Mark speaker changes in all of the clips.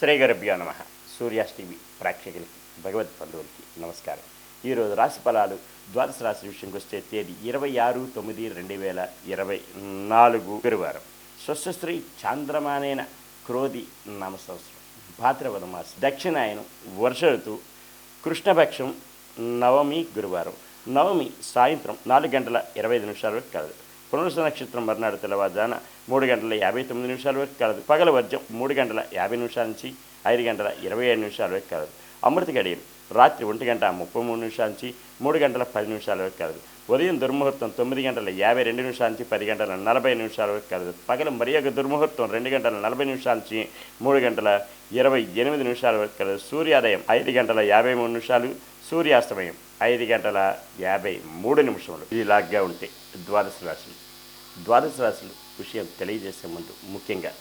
Speaker 1: శ్రీగరుభ్యో నమ. సూర్యాస్ టీవీ ప్రేక్షకులకి, భగవద్ బంధువులకి నమస్కారం. ఈరోజు రాశి ఫలాలు ద్వాదశ రాశి విషయంకి వస్తే తేదీ 26/9/2024 గురువారం. స్వస్త్రీ చాంద్రమానేన క్రోధి నామ సంవత్సరం, భాద్రపద మాసం, దక్షిణాయనం, వర్ష ఋతువు, కృష్ణపక్షం, నవమి గురువారం. నవమి సాయంత్రం 4:25 వరకు కలదు. పునరుస నక్షత్రం మర్నాడు తెల్లవారుజాన 3:59 వరకు కలదు. పగల వర్జం 3:50 నుంచి 5:27 వరకు కలదు. అమృత గడియలు రాత్రి 1:33 నుంచి 3:10 వరకు కలదు. ఉదయం దుర్ముహూర్తం 9:52 నుంచి 10:40 వరకు కలదు. పగల మరి యొక్క దుర్ముహూర్తం 2:40 నుంచి 3:28 వరకు కలదు. సూర్యోదయం 5:53, సూర్యాస్తమయం 5:53. ఇలాగా ఉంటే ద్వాదశ రాశులు విషయం తెలియజేసే ముందు ముఖ్యంగా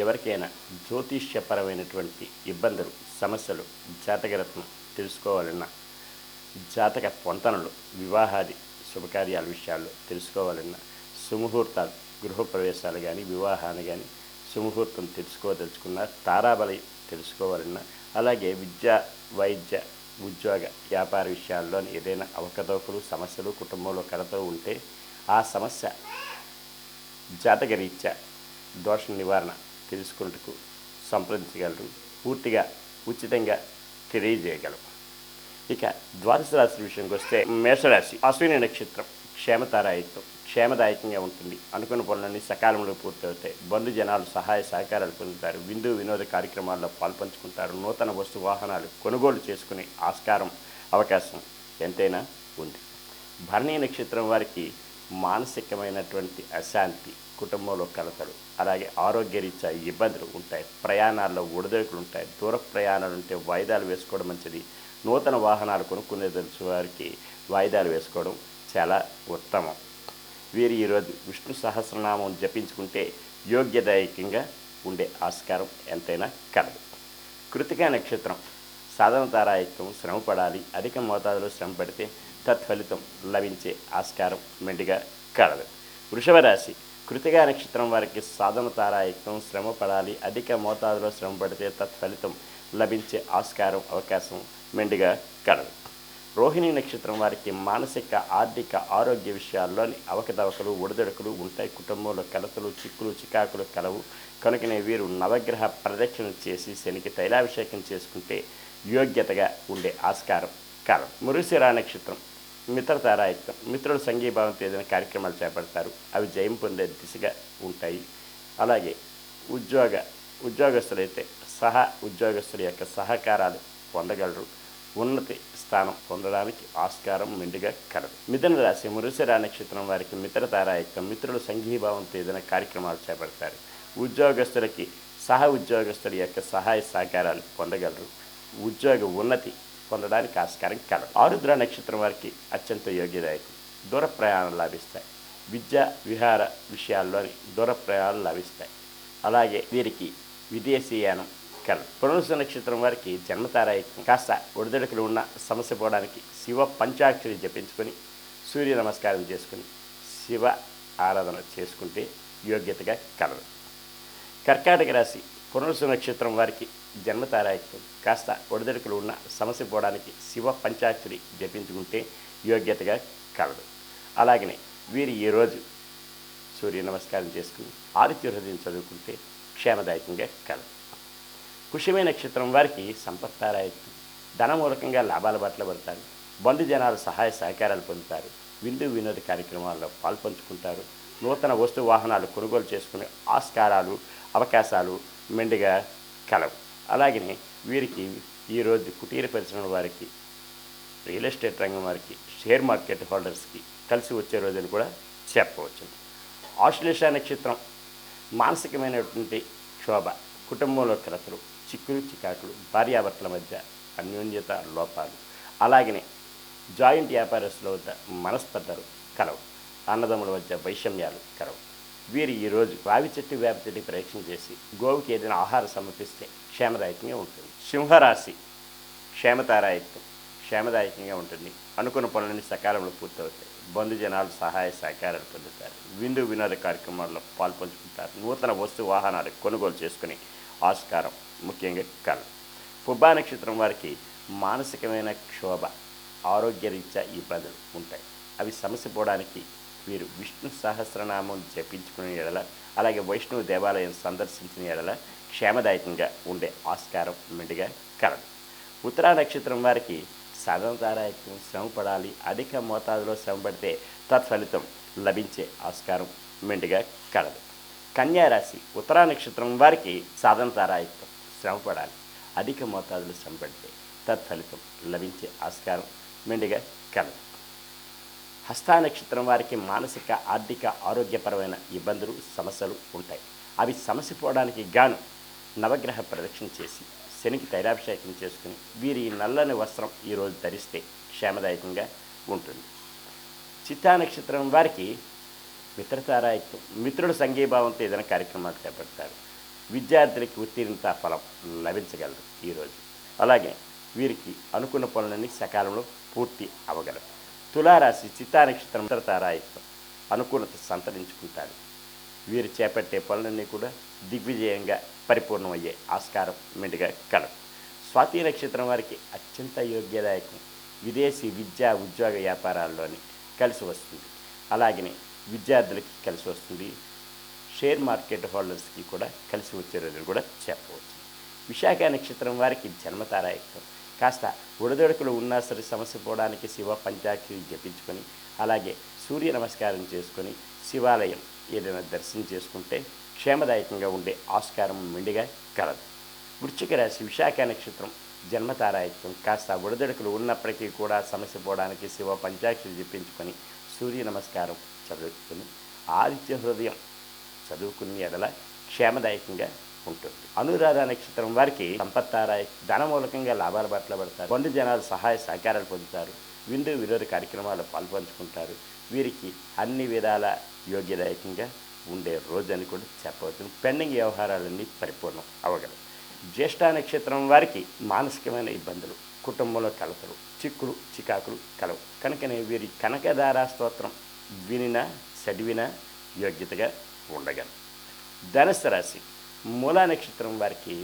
Speaker 1: ఎవరికైనా జ్యోతిష్యపరమైనటువంటి ఇబ్బందులు, సమస్యలు, జాతకరత్నం తెలుసుకోవాలన్నా, జాతక పొంతనలు, వివాహాది శుభకార్యాల విషయాల్లో తెలుసుకోవాలన్నా, సుముహూర్తాలు, గృహప్రవేశాలు కానీ, వివాహాన్ని కానీ సుముహూర్తం తెలుసుకోదలుచుకున్న, తారాబలి తెలుసుకోవాలన్నా, అలాగే విద్య, వైద్య, ఉద్యోగ, వ్యాపార విషయాల్లో ఏదైనా అవకతవకలు, సమస్యలు కుటుంబంలో కలతో ఉంటే ఆ సమస్య జాతకరీత్యా దోష నివారణ తెలుసుకున్నట్టుకు సంప్రదించగలరు. పూర్తిగా ఉచితంగా తెలియజేయగలరు. ఇక ద్వాదశ రాశి విషయానికి వస్తే మేషరాశి, అశ్విని నక్షత్రం, క్షేమదాయకంగా ఉంటుంది. అనుకున్న పనులన్నీ సకాలంలో పూర్తవుతాయి. బంధుజనాలు సహాయ సహకారాలు పొందుతారు. విందు వినోద కార్యక్రమాల్లో పాల్పంచుకుంటారు. నూతన వస్తు వాహనాలు కొనుగోలు చేసుకునే అవకాశం ఎంతైనా ఉంది. భరణీ నక్షత్రం వారికి మానసికమైనటువంటి అశాంతి, కుటుంబంలో కలతలు, అలాగే ఆరోగ్యరీత్యా ఇబ్బందులు ఉంటాయి. ప్రయాణాల్లో ఒడిదొడుకులు ఉంటాయి. దూర ప్రయాణాలు ఉంటే వాయిదాలు వేసుకోవడం మంచిది. నూతన వాహనాలు కొనుక్కునే తెలిసి వారికి వాయిదాలు వేసుకోవడం చాలా ఉత్తమం. వీరు ఈరోజు విష్ణు సహస్రనామం జపించుకుంటే యోగ్యదాయకంగా ఉండే ఆస్కారం ఎంతైనా కలదు. కృతికా నక్షత్రం, సాధన తారాయుక్తం, శ్రమ పడాలి. అధిక మోతాదులో శ్రమ పడితే తత్ఫలితం లభించే ఆస్కారం మెండుగా కలదు. వృషభ రాశి, కృతికా నక్షత్రం వారికి సాధన తారాయుక్తం, శ్రమ పడాలి. అధిక మోతాదులో శ్రమ పడితే తత్ఫలితం లభించే అవకాశం మెండుగా కలదు. రోహిణి నక్షత్రం వారికి మానసిక, ఆర్థిక, ఆరోగ్య విషయాల్లోని అవకతవకలు, ఒడిదొడుకులు ఉంటాయి. కుటుంబంలో కలతలు, చిక్కులు, చికాకులు కలవు. కనుకనే వీరు నవగ్రహ ప్రదక్షిణ చేసి శనికి తైలాభిషేకం చేసుకుంటే యోగ్యతగా ఉండే ఆస్కారం కలదు. మృగశిర నక్షత్రం, మిత్రతారాయుక్తం, మిత్రుల సంఘీభావంతో ఏదైనా కార్యక్రమాలు చేపడతారు. అవి జయం పొందే దిశగా ఉంటాయి. అలాగే ఉద్యోగస్తులైతే ఉద్యోగస్తుల యొక్క సహకారాలు పొందగలరు. ఉన్నతి స్థానం పొందడానికి ఆస్కారం మెండుగా కలదు. మిథున రాశి, మృగశిర నక్షత్రం వారికి మిత్రతారాయుక్తం, మిత్రుల సంఘీభావంతో ఏదైనా కార్యక్రమాలు చేపడతారు. ఉద్యోగస్తులకి ఉద్యోగస్తుల యొక్క సహాయ సహకారాలు పొందగలరు. ఉద్యోగ ఉన్నతి పొందడానికి ఆస్కారం కలదు. ఆరుద్ర నక్షత్రం వారికి అత్యంత యోగ్యదాయకం. దూర ప్రయాణాలు లాభిస్తాయి. విద్య, విహార విషయాల్లోని దూర ప్రయాణాలు లాభిస్తాయి. అలాగే వీరికి విదేశీయానం కలదు. పునరుస నక్షత్రం వారికి జన్మతారాయుక్తం. కాస్త ఒడిదొడుకులు ఉన్న సమస్య పోవడానికి శివ పంచాక్షరి జపించుకొని, సూర్య నమస్కారం చేసుకుని, శివ ఆరాధన చేసుకుంటే యోగ్యతగా కలదు. కర్కాటక రాశి, పునరుస నక్షత్రం వారికి జన్మతారాయుక్తం. కాస్త ఒడిదొడుకులు ఉన్న సమస్య పోవడానికి శివ పంచాక్షరి జపించుకుంటే యోగ్యతగా కలదు. అలాగనే వీరు ఈరోజు సూర్య నమస్కారం చేసుకుని ఆదిత్య హృదయం చదువుకుంటే క్షేమదాయకంగా కలదు. పుష్యమే నక్షత్రం వారికి సంపత్తారాయుక్తం. ధనమూలకంగా లాభాల బాటలో పడతారు. బంధుజనాలు సహాయ సహకారాలు పొందుతారు. విందు వినోద కార్యక్రమాల్లో పాల్పంచుకుంటారు. నూతన వస్తు వాహనాలు కొనుగోలు చేసుకునే అవకాశాలు మెండుగా కలవు. అలాగనే వీరికి ఈరోజు కుటీర పరిశ్రమల వారికి, రియల్ ఎస్టేట్ రంగం వారికి, షేర్ మార్కెట్ హోల్డర్స్కి కలిసి వచ్చే రోజులు కూడా చెప్పవచ్చు. ఆశ్లేష నక్షత్రం, మానసికమైనటువంటి క్షోభ, కుటుంబంలో కలతలు, చిక్కులు, చికాకులు, భార్యాభర్తల మధ్య అన్యోన్యత లోపాలు, అలాగనే జాయింట్ వ్యాపారస్తుల వద్ద మనస్పర్ధలు కలవు. అన్నదమ్ముల మధ్య వైషమ్యాలు కలవు. వీరు ఈరోజు రావి చెట్టు, వేప చెట్టు పరీక్షణ చేసి గోవుకి ఏదైనా ఆహారం సమర్పిస్తే క్షేమదాయకంగా ఉంటుంది. సింహరాశి, క్షేమదాయకంగా ఉంటుంది. అనుకున్న పనులన్నీ సకాలంలో పూర్తవుతాయి. బంధుజనాలు సహాయ సహకారాలు పొందుతారు. విందు వినోద కార్యక్రమాల్లో పాల్పంచుకుంటారు. నూతన వస్తు వాహనాలు కొనుగోలు చేసుకుని ఆస్కారం ముఖ్యంగా కలదు. పుబ్బా నక్షత్రం వారికి మానసికమైన క్షోభ, ఆరోగ్యరీత్యా ఇబ్బందులు ఉంటాయి. అవి సమసిపోవడానికి వీరు విష్ణు సహస్రనామం జపించుకునే ఎడల, అలాగే వైష్ణవ దేవాలయం సందర్శించిన ఎడల క్షేమదాయకంగా ఉండే ఆస్కారం మెండుగా కలదు. ఉత్తరా నక్షత్రం వారికి సాధనతారాయకం శ్రమ పడాలి, అధిక మోతాదులో శ్రమ పడితే తత్ఫలితం లభించే ఆస్కారం మెండుగా కలదు. కన్యారాశి ఉత్తరా నక్షత్రం వారికి సాధనతారాయకం శ్రమ పడాలి, అధిక మోతాదులో శ్రమ పడితే తత్ఫలితం లభించే ఆస్కారం మెండుగా కలదు. హస్తా నక్షత్రం వారికి మానసిక, ఆర్థిక, ఆరోగ్యపరమైన ఇబ్బందులు, సమస్యలు ఉంటాయి. అవి సమసిపోవడానికి గాను నవగ్రహ ప్రదక్షిణ చేసి శనికి తైలాభిషేకం చేసుకుని వీరి నల్లని వస్త్రం ఈరోజు ధరిస్తే క్షేమదాయకంగా ఉంటుంది. చిత్తా నక్షత్రం వారికి మిత్రతారాయకం, మిత్రుల సంఘీభావంతో ఏదైనా కార్యక్రమాలు చేపడతారు. విద్యార్థులకి ఉత్తీర్ణత ఫలం లభించగలరు ఈరోజు. అలాగే వీరికి అనుకున్న పనులన్నీ సకాలంలో పూర్తి అవ్వగలరు. తులారాశి చిత్తా నక్షత్రం మిత్రతారాయకం అనుకూలత సంతరించుకుంటారు. వీరు చేపట్టే పనులన్నీ కూడా దిగ్విజయంగా పరిపూర్ణమయ్యే ఆస్కారం మెండుగా కలదు. స్వాతి నక్షత్రం వారికి అత్యంత యోగ్యదాయకం, విదేశీ విద్యా, ఉద్యోగ, వ్యాపారాల్లోని కలిసి వస్తుంది. అలాగనే విద్యార్థులకి కలిసి వస్తుంది. షేర్ మార్కెట్ హోల్డర్స్కి కూడా కలిసి వచ్చే రోజులు కూడా చెప్పవచ్చు. విశాఖ నక్షత్రం వారికి జన్మతారాయకం, కాస్త ఒడిదొడుకులు ఉన్నా సరే సమస్య పోవడానికి శివ పంచాక్షరి జపించుకొని, అలాగే సూర్య నమస్కారం చేసుకొని శివాలయం ఏదైనా దర్శనం చేసుకుంటే క్షేమదాయకంగా ఉండే ఆస్కారం మెండుగా కలదు. వృశ్చిక రాశి విశాఖ నక్షత్రం జన్మతారాయకం, కాస్త ఒడిదొడుకులు ఉన్నప్పటికీ కూడా సమస్య పోవడానికి శివ పంచాక్షరి జపించుకొని సూర్య నమస్కారం చదువుకుని ఆదిత్య హృదయం చదువుకుని ఎడల క్షేమదాయకంగా ఉంటుంది. అనురాధ నక్షత్రం వారికి సంపత్తారాయ, ధనమూలకంగా లాభాల పట్ల పడతారు. బంధు జనాలు సహాయ సహకారాలు పొందుతారు. విందు విరోధ కార్యక్రమాలు పాల్పంచుకుంటారు. వీరికి అన్ని విధాల యోగ్యదాయకంగా ఉండే రోజు అని కూడా చెప్పవచ్చు. పెండింగ్ వ్యవహారాలన్నీ పరిపూర్ణం అవ్వగలవు. జ్యేష్ఠ నక్షత్రం వారికి మానసికమైన ఇబ్బందులు, కుటుంబంలో కలతలు, చిక్కులు, చికాకులు కలవు. కనుకనే వీరి కనకదార స్తోత్రం వినిన చదివిన యోగ్యతగా ఉండగలరు. ధనుస్సు రాశి మూలా నక్షత్రం వారికి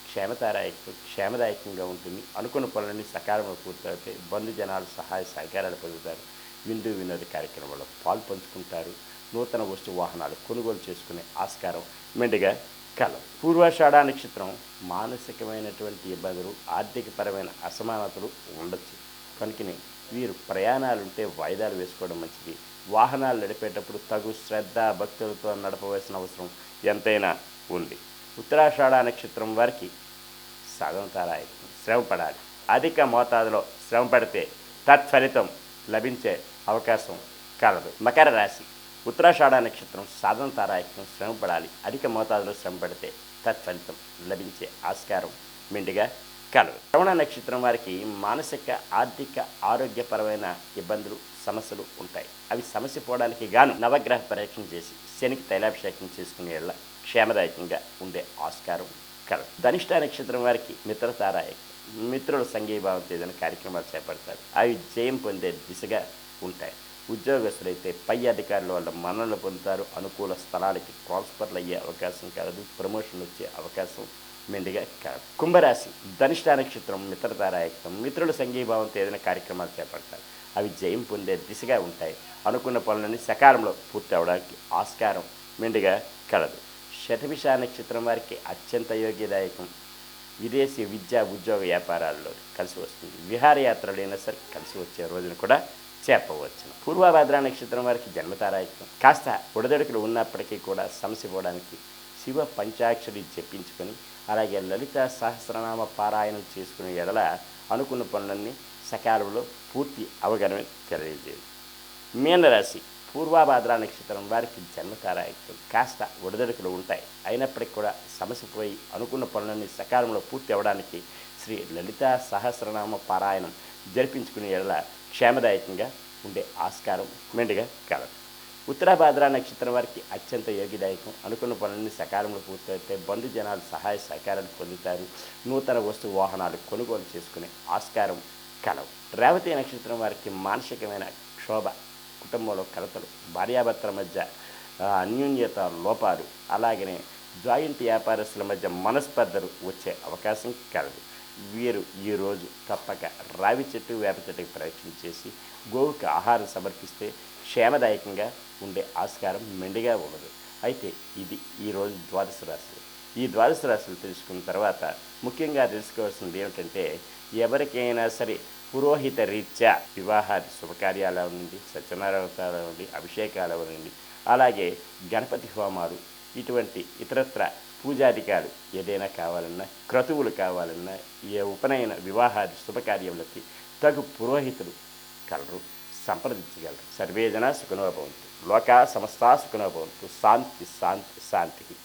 Speaker 1: క్షేమదాయకంగా ఉంటుంది. అనుకున్న పనులన్నీ సకాలంలో పూర్తవుతాయి. బంధు జనాలు సహాయ సహకారాలు పొందుతారు. విందు వినోద కార్యక్రమాల్లో పాల్పంచుకుంటారు. నూతన వస్తు వాహనాలు కొనుగోలు చేసుకునే ఆస్కారం మెండుగా కలవు. పూర్వాషాఢ నక్షత్రం మానసికమైనటువంటి ఇబ్బందులు, ఆర్థికపరమైన అసమానతలు ఉండొచ్చు. కనుకనే వీరు ప్రయాణాలుంటే వాయిదాలు వేసుకోవడం మంచిది. వాహనాలు నడిపేటప్పుడు తగు శ్రద్ధ భక్తులతో నడపవలసిన అవసరం ఎంతైనా ఉంది. ఉత్తరాషాఢ నక్షత్రం వారికి సాధనతారాయకం శ్రమ పడాలి, అధిక మోతాదులో శ్రమ పడితే తత్ఫలితం లభించే అవకాశం కలదు. మకర రాశి ఉత్తరాషాఢ నక్షత్రం సాధనతారాయకం శ్రమ పడాలి, అధిక మోతాదులో శ్రమ పడితే తత్ఫలితం లభించే ఆస్కారం మెండుగా కలదు. శ్రవణ నక్షత్రం వారికి మానసిక, ఆర్థిక, ఆరోగ్యపరమైన ఇబ్బందులు, సమస్యలు ఉంటాయి. అవి సమస్య పోవడానికి గాను నవగ్రహ పరీక్షణ చేసి శనికి తైలాభిషేకం చేసుకునేలా క్షేమదాయకంగా ఉండే ఆస్కారం కలదు. ధనిష్ట నక్షత్రం వారికి మిత్రతారాయకం, మిత్రుల సంఘీభావంతో ఏదైనా కార్యక్రమాలు చేపడతారు. అవి జయం పొందే దిశగా ఉంటాయి. ఉద్యోగస్తులైతే పై అధికారుల వల్ల మన్ననలు పొందుతారు. అనుకూల స్థలాలకి ట్రాన్స్ఫర్లు అయ్యే అవకాశం కలదు. ప్రమోషన్ వచ్చే అవకాశం మెండుగా కలదు. కుంభరాశి ధనిష్ట నక్షత్రం మిత్రతారాయకం, మిత్రుల సంఘీభావంతో ఏదైనా కార్యక్రమాలు చేపడతారు. అవి జయం పొందే దిశగా ఉంటాయి. అనుకున్న పనులన్నీ సకాలంలో పూర్తి అవడానికి ఆస్కారం మెండుగా కలదు. శతభిష నక్షత్రం వారికి అత్యంత యోగ్యదాయకం, విదేశీ విద్యా, ఉద్యోగ, వ్యాపారాల్లో కలిసి వస్తుంది. విహారయాత్రలైనా సరే కలిసి వచ్చే రోజును కూడా చెప్పవచ్చు. పూర్వభద్ర నక్షత్రం వారికి జన్మతారాయకం, కాస్త ఒడదొడుకులు ఉన్నప్పటికీ కూడా సమస్య పోవడానికి శివ పంచాక్షరి జపించుకొని, అలాగే లలిత సహస్రనామ పారాయణం చేసుకునే ఎడల అనుకున్న పనులన్నీ సకాలంలో పూర్తి అవగమని తెలియజేయదు. మీనరాశి పూర్వభద్ర నక్షత్రం వారికి జన్మతారాయకం, కాస్త ఒడదొడుకులు ఉంటాయి. అయినప్పటికీ కూడా సమస్య పోయి అనుకున్న పనులన్నీ సకాలంలో పూర్తి అవ్వడానికి శ్రీ లలిత సహస్రనామ పారాయణం జరిపించుకునే ఎడల క్షేమదాయకంగా ఉండే ఆస్కారం మెండుగా కలదు. ఉత్తరాభాద్ర నక్షత్రం వారికి అత్యంత యోగిదాయకం, అనుకున్న పనులన్నీ సకాలంలో పూర్తయితే బంధు జనాలు సహాయ సహకారాలు పొందుతారు. నూతన వస్తు వాహనాలు కొనుగోలు చేసుకునే ఆస్కారం కలవు. రేవతి నక్షత్రం వారికి మానసికమైన క్షోభ, కుటుంబంలో కలతలు, భార్యాభర్తల మధ్య అన్యోన్యత లోపాలు, అలాగనే జాయింట్ వ్యాపారస్తుల మధ్య మనస్పర్ధలు వచ్చే అవకాశం కలదు. వీరు ఈరోజు తప్పక రావి చెట్టు వేప చెట్టుకి ప్రదక్షిణ చేసి గోవుకి ఆహారం సమర్పిస్తే క్షేమదాయకంగా ఉండే ఆస్కారం మెండుగా ఉండదు. అయితే ఇది ఈరోజు ద్వాదశ రాశులు. ఈ ద్వాదశ రాశులు తెలుసుకున్న తర్వాత ముఖ్యంగా తెలుసుకోవాల్సింది ఏమిటంటే, ఎవరికైనా సరే పురోహిత రీత్యా వివాహాది శుభకార్యాలు అవనండి, సత్యనారాయణ అవనండి, అభిషేకాలు అవనండి, అలాగే గణపతి హోమాలు, ఇటువంటి ఇతరత్ర పూజాధికాలు ఏదైనా కావాలన్నా, క్రతువులు కావాలన్నా, ఏ ఉపనయన వివాహాది శుభకార్యములకి తగు పురోహితులు కలరు, సంప్రదించగలరు. సర్వే జనా సుఖినో భవంతు, లోకా సమస్తా సుఖినో భవంతు. శాంతి శాంతి శాంతి.